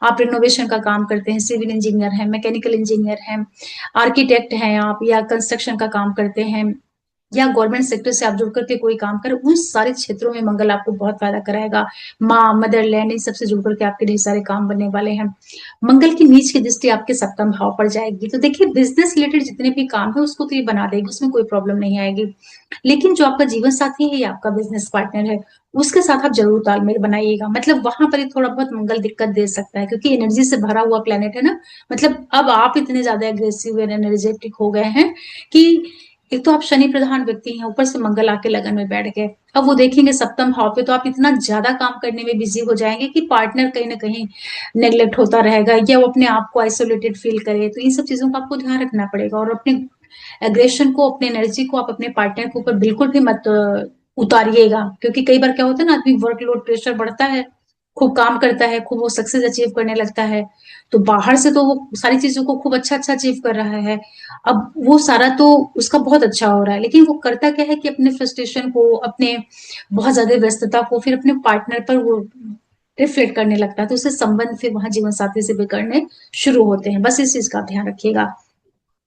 आप रिनोवेशन का काम करते हैं, सिविल इंजीनियर है, मैकेनिकल इंजीनियर है, आर्किटेक्ट हैं आप, या कंस्ट्रक्शन का काम करते हैं, या गवर्नमेंट सेक्टर से आप जुड़ करके कोई काम करें, उन सारे क्षेत्रों में मंगल आपको बहुत फायदा कराएगा। माँ मदरलैंड इन सबसे जुड़ करके आपके ढेर सारे काम बनने वाले हैं। मंगल की नीच की दृष्टि आपके सप्तम भाव पर जाएगी, तो देखिए बिजनेस रिलेटेड जितने भी काम है उसको तो ये बना देगी, उसमें कोई प्रॉब्लम नहीं आएगी। लेकिन जो आपका जीवन साथी है या आपका बिजनेस पार्टनर है, उसके साथ आप जरूर तालमेल बनाइएगा। मतलब वहां पर ही थोड़ा बहुत मंगल दिक्कत दे सकता है, क्योंकि एनर्जी से भरा हुआ प्लेनेट है ना। मतलब अब आप इतने ज्यादा एग्रेसिव और एनर्जेटिक हो गए हैं कि एक तो आप शनि प्रधान व्यक्ति हैं, ऊपर से मंगल आके लगन में बैठ गए। अब वो देखेंगे सप्तम भाव पे, तो आप इतना ज्यादा काम करने में बिजी हो जाएंगे कि पार्टनर कहीं ना कहीं नेग्लेक्ट होता रहेगा, या वो अपने आप को आइसोलेटेड फील करे। तो इन सब चीजों का आपको ध्यान रखना पड़ेगा, और अपने एग्रेशन को, अपने एनर्जी को आप अपने पार्टनर के ऊपर बिल्कुल भी मत उतारिएगा। क्योंकि कई बार क्या होता है ना, आदमी वर्कलोड प्रेशर बढ़ता है, खूब काम करता है, खूब वो सक्सेस अचीव करने लगता है, तो बाहर से तो वो सारी चीजों को खूब अच्छा अच्छा अचीव कर रहा है। अब वो सारा तो उसका बहुत अच्छा हो रहा है, लेकिन वो करता क्या है कि अपने फ्रस्ट्रेशन को, अपने बहुत ज्यादा व्यस्तता को फिर अपने पार्टनर पर वो रिफ्लेक्ट करने लगता है, तो उससे संबंध फिर वहां जीवन साथी से बिगड़ने शुरू होते हैं। बस इस चीज का ध्यान रखिएगा।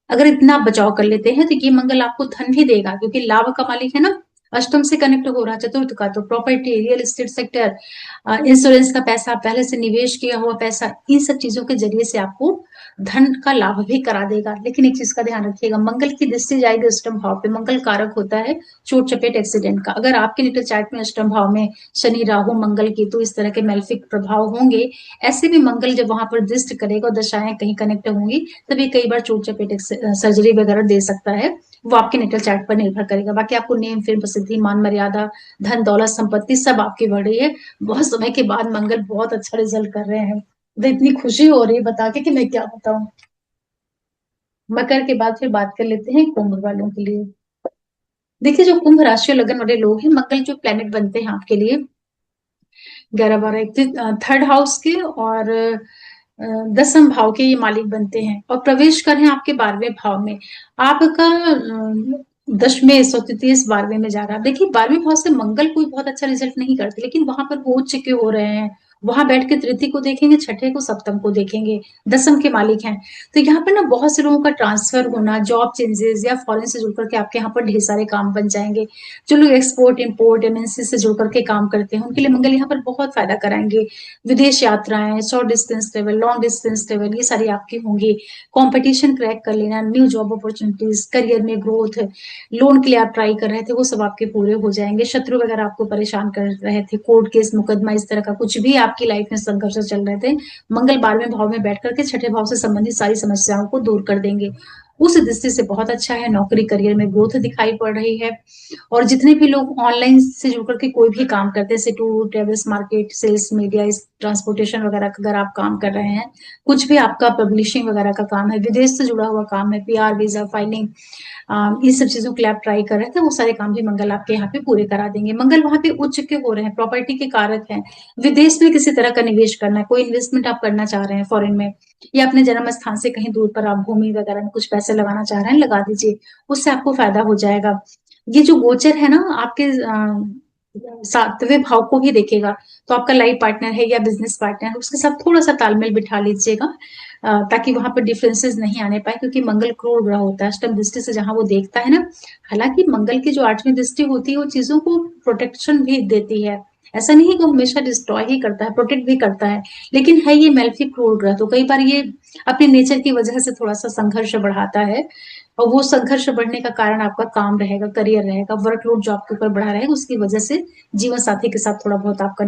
अगर इतना बचाव कर लेते हैं तो ये मंगल आपको धन भी देगा, क्योंकि लाभ का मालिक है ना, अष्टम से कनेक्ट हो रहा है चतुर्थ का, तो property, real estate sector, insurance का पैसा, पहले से निवेश किया हुआ पैसा, इन सब चीजों के जरिए से आपको धन का लाभ भी करा देगा। लेकिन एक चीज का ध्यान रखिएगा, मंगल की दृष्टि जाएगी अष्टम भाव पे। मंगल कारक होता है चोट चपेट एक्सीडेंट का। अगर आपके नेटल चार्ट में अष्टम भाव में शनि, राहु, मंगल की तो इस तरह के मेलेफिक प्रभाव होंगे। ऐसे में मंगल जब वहां पर दृष्टि करेगा और दशाएं कहीं कनेक्ट होंगी, तभी कई बार चोट चपेट सर्जरी वगैरह दे सकता है। वो आपके नेटल चार्ट पर निर्भर करेगा। बाकी आपको नेम, फेम, प्रसिद्धि, मान मर्यादा, धन दौलत, संपत्ति सब आपकी बढ़ रही है। बहुत समय के बाद मंगल बहुत अच्छा रिजल्ट कर रहे हैं, तो इतनी खुशी हो रही है बता के कि मैं क्या बताऊं। मकर के बाद फिर बात कर लेते हैं कुंभ वालों के लिए। देखिए, जो कुंभ राशि और लगन वाले लोग हैं, मंगल जो प्लेनेट बनते हैं आपके लिए 11 12 थर्ड हाउस के और दसम भाव के ये मालिक बनते हैं और प्रवेश कर रहे हैं आपके 12वें भाव में। आपका दशमें 133 12वें में जा रहा है। देखिए, 12वें भाव से मंगल कोई बहुत अच्छा रिजल्ट नहीं करते, लेकिन वहां पर वो उच्च के हो रहे हैं। वहां बैठ के तृतीय को देखेंगे, छठे को, सप्तम को देखेंगे, दसम के मालिक हैं। तो यहाँ पर ना बहुत से लोगों का ट्रांसफर होना, जॉब चेंजेस या फॉरेन से जुड़ करके आपके यहाँ पर ढेर सारे काम बन जाएंगे। जो लोग एक्सपोर्ट इम्पोर्ट एमएनसी से जुड़ करके काम करते हैं, उनके लिए मंगल यहाँ पर बहुत फायदा कराएंगे। विदेश यात्राएं, short distance travel, long distance travel, ये सारी आपकी होंगी। कंपटीशन क्रैक कर लेना, न्यू जॉब अपॉर्चुनिटीज, करियर में ग्रोथ, लोन के लिए आप ट्राई कर रहे थे वो सब आपके पूरे हो जाएंगे। शत्रु वगैरह आपको परेशान कर रहे थे, कोर्ट केस मुकदमा, इस तरह का कुछ भी आपकी लाइफ में संघर्ष चल रहे थे, मंगल 12वें भाव में बैठ करके छठे भाव से संबंधित सारी समस्याओं को दूर कर देंगे। उस दृष्टि से बहुत अच्छा है। नौकरी करियर में ग्रोथ दिखाई पड़ रही है। और जितने भी लोग ऑनलाइन से जुड़ करके कोई भी काम करते हैं, जैसे tour travels, market, sales, media, transportation वगैरह का अगर आप काम कर रहे हैं, कुछ भी आपका पब्लिशिंग वगैरह का काम है, विदेश से जुड़ा हुआ काम है, पीआर, वीजा फाइलिंग, ये सब चीजों के लिए आप ट्राई कर रहे थे, वो सारे काम भी मंगल आपके यहाँ पे पूरे करा देंगे। मंगल वहां पे उच्च के हो रहे हैं, प्रॉपर्टी के कारक हैं। विदेश में किसी तरह का निवेश करना है, कोई इन्वेस्टमेंट आप करना चाह रहे हैं फॉरेन में, या अपने जन्म स्थान से कहीं दूर पर आप भूमि वगैरह में कुछ पैसे लगाना चाह रहे हैं, लगा दीजिए, उससे आपको फायदा हो जाएगा। ये जो गोचर है ना आपके 7वें भाव को ही देखेगा, तो आपका लाइफ पार्टनर है या बिजनेस पार्टनर है, उसके साथ थोड़ा सा तालमेल बिठा लीजिएगा, ताकि वहां पर डिफरेंसेस नहीं आने पाए, क्योंकि मंगल क्रूर ग्रह होता है। अष्टम दृष्टि से जहां वो देखता है ना, हालांकि मंगल की जो 8वीं दृष्टि होती है वो चीजों को प्रोटेक्शन भी देती है, ऐसा नहीं है कि वो हमेशा डिस्ट्रॉय ही करता है, प्रोटेक्ट भी करता है, लेकिन है ये मेल्फिक क्रूर ग्रह, तो कई बार ये अपने नेचर की वजह से थोड़ा सा संघर्ष बढ़ाता है। और वो संघर्ष बढ़ने का कारण आपका काम रहेगा, करियर रहेगा, वर्कलोड जो आपके ऊपर बढ़ा रहेगा, उसकी वजह से जीवन साथी के साथ थोड़ा बहुत आपका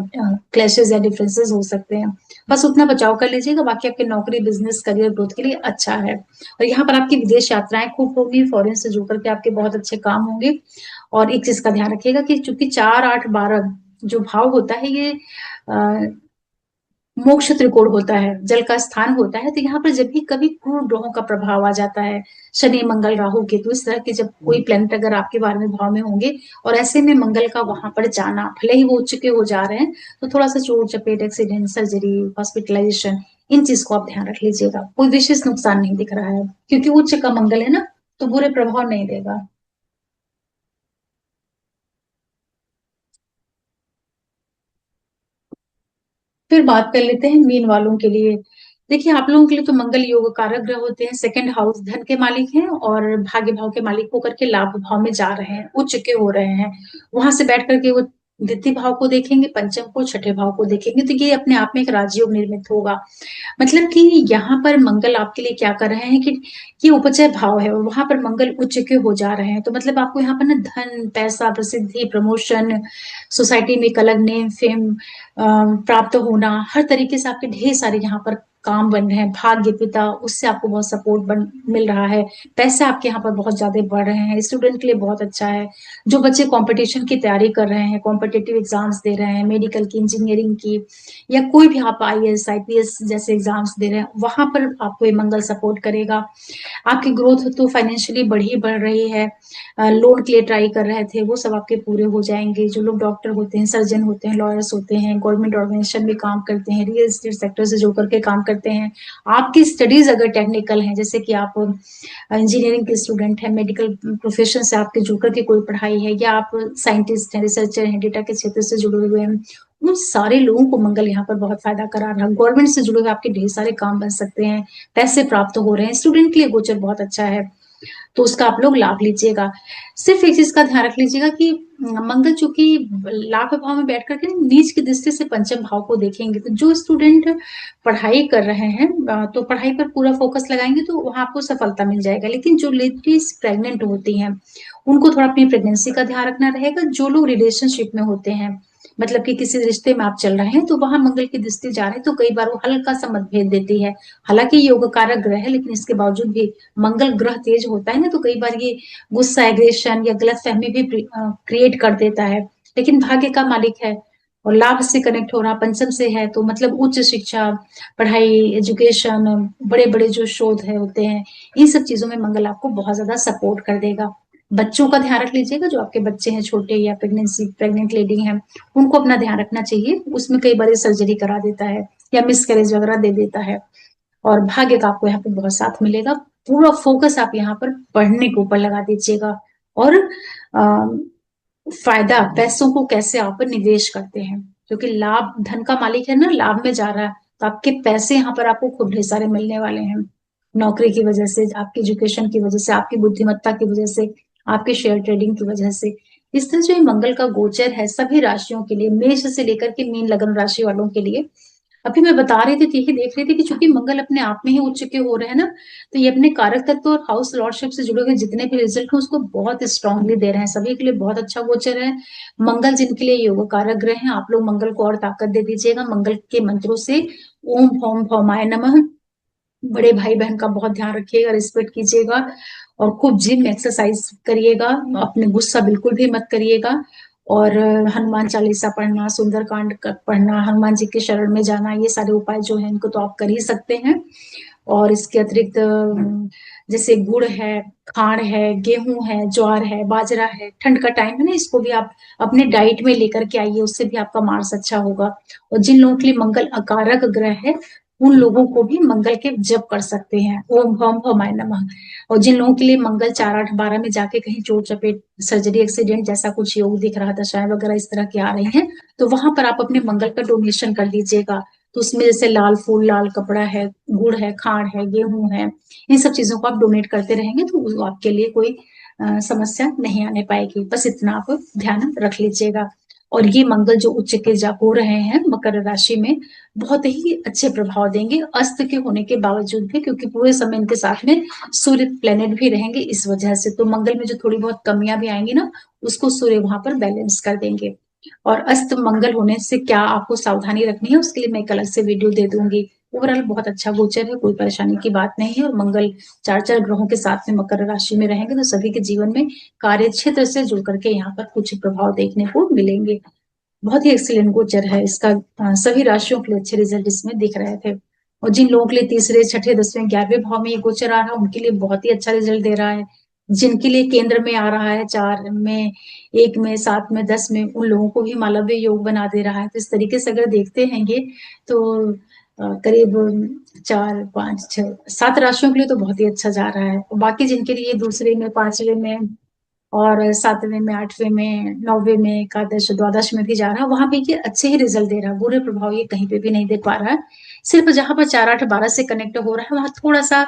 क्लैशेस या डिफरेंसेस हो सकते हैं। बस उतना बचाव कर लीजिएगा, बाकी आपके नौकरी, बिजनेस, करियर ग्रोथ के लिए अच्छा है। और यहाँ पर आपकी विदेश यात्राएं खूब होंगी, फॉरेन से जुड़ करके आपके बहुत अच्छे काम होंगे। और एक चीज का ध्यान रखिएगा कि चूंकि 4 8 12 जो भाव होता है, ये मोक्ष त्रिकोण होता है, जल का स्थान होता है, तो यहाँ पर जब भी कभी क्रूर ग्रहों का प्रभाव आ जाता है, शनि, मंगल, राहु, केतु, इस तरह के जब कोई प्लेनेट अगर आपके 12वें भाव में होंगे, और ऐसे में मंगल का वहां पर जाना, भले ही वो उच्च के हो जा रहे हैं, तो थोड़ा सा चोट चपेट, एक्सीडेंट, सर्जरी, हॉस्पिटलाइजेशन, इन चीज को आप ध्यान रख लीजिएगा। कोई विशेष नुकसान नहीं दिख रहा है, क्योंकि उच्च का मंगल है ना, तो बुरे प्रभाव नहीं देगा। फिर बात कर लेते हैं मीन वालों के लिए। देखिए, आप लोगों के लिए तो मंगल योग कारक ग्रह होते हैं, सेकंड हाउस धन के मालिक हैं और भाग्य भाव के मालिक होकर के लाभ भाव में जा रहे हैं, उच्च के हो रहे हैं। वहां से बैठ करके वो द्वितीय भाव को देखेंगे, पंचम को, छठे भाव को देखेंगे, तो ये अपने आप में एक राजयोग निर्मित होगा। मतलब कि यहाँ पर मंगल आपके लिए क्या कर रहे हैं कि ये उपचय भाव है और वहां पर मंगल उच्च के हो जा रहे हैं, तो मतलब आपको यहाँ पर ना धन, पैसा, प्रसिद्धि, प्रमोशन, सोसाइटी में एक अलग नेम फेम प्राप्त होना, हर तरीके से आपके ढेर सारे यहाँ पर काम बन रहे हैं। भाग्य पिता, उससे आपको बहुत सपोर्ट मिल रहा है। पैसे आपके यहाँ पर बहुत ज्यादा बढ़ रहे हैं, स्टूडेंट के लिए बहुत अच्छा है। जो बच्चे कंपटीशन की तैयारी कर रहे हैं, कॉम्पिटेटिव एग्जाम्स दे रहे हैं, मेडिकल की, इंजीनियरिंग की, या कोई भी आप आईएएस आईपीएस जैसे एग्जाम्स दे रहे हैं, वहां पर आपको ये मंगल सपोर्ट करेगा। आपकी ग्रोथ तो फाइनेंशियली बढ़ रही है। लोन के लिए ट्राई कर रहे थे, वो सब आपके पूरे हो जाएंगे। जो लोग डॉक्टर होते हैं, सर्जन होते हैं, लॉयर्स होते हैं, गवर्नमेंट ऑर्गेनाइजेशन में काम करते हैं, रियल एस्टेट सेक्टर से जुड़ करके काम करते हैं, आपकी स्टडीज अगर टेक्निकल हैं, जैसे कि आप इंजीनियरिंग के स्टूडेंट हैं, मेडिकल प्रोफेशन से आपके जुड़ करके कोई पढ़ाई है, या आप साइंटिस्ट हैं, रिसर्चर हैं, डेटा के क्षेत्र से जुड़े हुए हैं, उन सारे लोगों को मंगल यहाँ पर बहुत फायदा करा रहा है। गवर्नमेंट से जुड़े हुए आपके ढेर सारे काम बन सकते हैं, पैसे प्राप्त हो रहे हैं, स्टूडेंट के लिए गोचर बहुत अच्छा है, तो उसका आप लोग लाभ लीजिएगा। सिर्फ एक चीज का ध्यान रख लीजिएगा कि मंगल चूंकि लाभ भाव में बैठ करके नीच की दृष्टि से पंचम भाव को देखेंगे, तो जो स्टूडेंट पढ़ाई कर रहे हैं तो पढ़ाई पर पूरा फोकस लगाएंगे तो वहां आपको सफलता मिल जाएगा। लेकिन जो लेडीज प्रेग्नेंट होती हैं उनको थोड़ा अपनी प्रेगनेंसी का ध्यान रखना रहेगा। जो लोग रिलेशनशिप में होते हैं, मतलब कि किसी रिश्ते में आप चल रहे हैं, तो वहां मंगल की दृष्टि जा रहे हैं तो कई बार वो हल्का सा मतभेद देती है। हालांकि योग कारक ग्रह है, लेकिन इसके बावजूद भी मंगल ग्रह तेज होता है ना, तो कई बार ये गुस्सा, एग्रेशन या गलत फहमी भी क्रिएट कर देता है। लेकिन भाग्य का मालिक है और लाभ से कनेक्ट हो रहा पंचम से है, तो मतलब उच्च शिक्षा, पढ़ाई, एजुकेशन, बड़े बड़े जो शोध है होते हैं, इन सब चीजों में मंगल आपको बहुत ज्यादा सपोर्ट कर देगा। बच्चों का ध्यान रख लीजिएगा, जो आपके बच्चे हैं छोटे या प्रेग्नेंट लेडी हैं, उनको अपना ध्यान रखना चाहिए। उसमें कई बार सर्जरी करा देता है या मिसकैरेज वगैरह दे देता है। और भाग्य का आपको यहाँ पे बहुत साथ मिलेगा। पूरा फोकस आप यहाँ पर पढ़ने के ऊपर लगा दीजिएगा। और फायदा, पैसों को कैसे आप निवेश करते हैं, क्योंकि लाभ धन का मालिक है ना, लाभ में जा रहा है, तो आपके पैसे यहाँ पर आपको खूब ढेर सारे मिलने वाले हैं। नौकरी की वजह से, आपकी एजुकेशन की वजह से, आपकी बुद्धिमत्ता की वजह से, आपके शेयर ट्रेडिंग की वजह से। इस तरह जो ये मंगल का गोचर है सभी राशियों के लिए, मेष से लेकर के मीन लग्न राशि वालों के लिए, अभी मैं बता रही थी, यही देख रही थी कि चूंकि मंगल अपने आप में ही उच्च के हो रहे हैं ना, तो ये अपने कारक तत्व और हाउस लॉर्डशिप से जुड़े हुए जितने भी रिजल्ट हैं उसको बहुत स्ट्रांगली दे रहे हैं। सभी के लिए बहुत अच्छा गोचर है। मंगल जिनके लिए योग कारक ग्रह हैं, आप लोग मंगल को और ताकत दे दीजिएगा मंगल के मंत्रों से। ओम भौम भौमाय नमः। बड़े भाई बहन का बहुत ध्यान रखिएगा, रिस्पेक्ट कीजिएगा और खूब जिम एक्सरसाइज करिएगा। अपने गुस्सा बिल्कुल भी मत करिएगा। और हनुमान चालीसा पढ़ना, सुंदरकांड पढ़ना, हनुमान जी के शरण में जाना, ये सारे उपाय जो है इनको तो आप कर ही सकते हैं। और इसके अतिरिक्त जैसे गुड़ है, खांड है, गेहूं है, ज्वार है, बाजरा है, ठंड का टाइम है ना, इसको भी आप अपने डाइट में लेकर के आइए, उससे भी आपका मार्स अच्छा होगा। और जिन लोगों के लिए मंगल अकारक ग्रह है, उन लोगों को भी मंगल के जप कर सकते हैं, ओम भम भमाय नमः। और जिन लोगों के लिए मंगल 4, 8, 12 में जाके कहीं चोट चपेट, सर्जरी, एक्सीडेंट जैसा कुछ योग दिख रहा, दशाएं वगैरह इस तरह की आ रही हैं, तो वहां पर आप अपने मंगल का डोनेशन कर दीजिएगा। तो उसमें जैसे लाल फूल, लाल कपड़ा है, गुड़ है, खांड है, गेहूं है, इन सब चीजों को आप डोनेट करते रहेंगे तो आपके लिए कोई समस्या नहीं आने पाएगी। बस इतना आप ध्यान रख लीजिएगा। और ये मंगल जो उच्च के जा हो रहे हैं मकर राशि में, बहुत ही अच्छे प्रभाव देंगे अस्त के होने के बावजूद भी, क्योंकि पूरे समय इनके साथ में सूर्य प्लेनेट भी रहेंगे इस वजह से। तो मंगल में जो थोड़ी बहुत कमियां भी आएंगी ना, उसको सूर्य वहां पर बैलेंस कर देंगे। और अस्त मंगल होने से क्या आपको सावधानी रखनी है, उसके लिए मैं एक अलग से वीडियो दे दूंगी। ओवरऑल बहुत अच्छा गोचर है, कोई परेशानी की बात नहीं है। और मंगल 4 4 ग्रहों के साथ में मकर राशि में रहेंगे तो सभी के जीवन में कार्य क्षेत्र से जुड़ करके यहाँ पर कुछ प्रभाव देखने को मिलेंगे। बहुत ही एक्सीलेंट गोचर है इसका। सभी राशियों के लिए अच्छे रिजल्ट इसमें दिख रहे थे। और जिन लोगों के लिए तीसरे, छठे, 10वें, 11वें भाव में ये गोचर आ रहा है, उनके लिए बहुत ही अच्छा रिजल्ट दे रहा है। जिनके लिए केंद्र में आ रहा है, 4 में, 1 में, 7 में, 10 में, उन लोगों को भी मालव्य योग बना दे रहा है। तो इस तरीके से अगर देखते हैं ये, तो करीब 4, 5, 6, 7 राशियों के लिए तो बहुत ही अच्छा जा रहा है। और बाकी जिनके लिए दूसरे में, 5वें में और 7वें में, 8वें में, 9वें में, एकादश, द्वादश में भी जा रहा है, वहां पे ये अच्छे ही रिजल्ट दे रहा है। बुरे प्रभाव ये कहीं पे भी नहीं दे पा रहा है। सिर्फ जहां पर 4, 8, 12 से कनेक्ट हो रहा है, वहां थोड़ा सा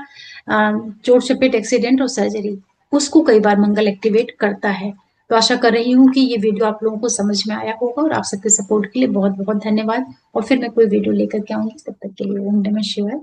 चोट चपेट, एक्सीडेंट और सर्जरी, उसको कई बार मंगल एक्टिवेट करता है। तो आशा कर रही हूँ कि ये वीडियो आप लोगों को समझ में आया होगा। और आप सबके सपोर्ट के लिए बहुत बहुत धन्यवाद। और फिर मैं कोई वीडियो लेकर के आऊंगी, तब तक के लिए ओम नमः शिवाय।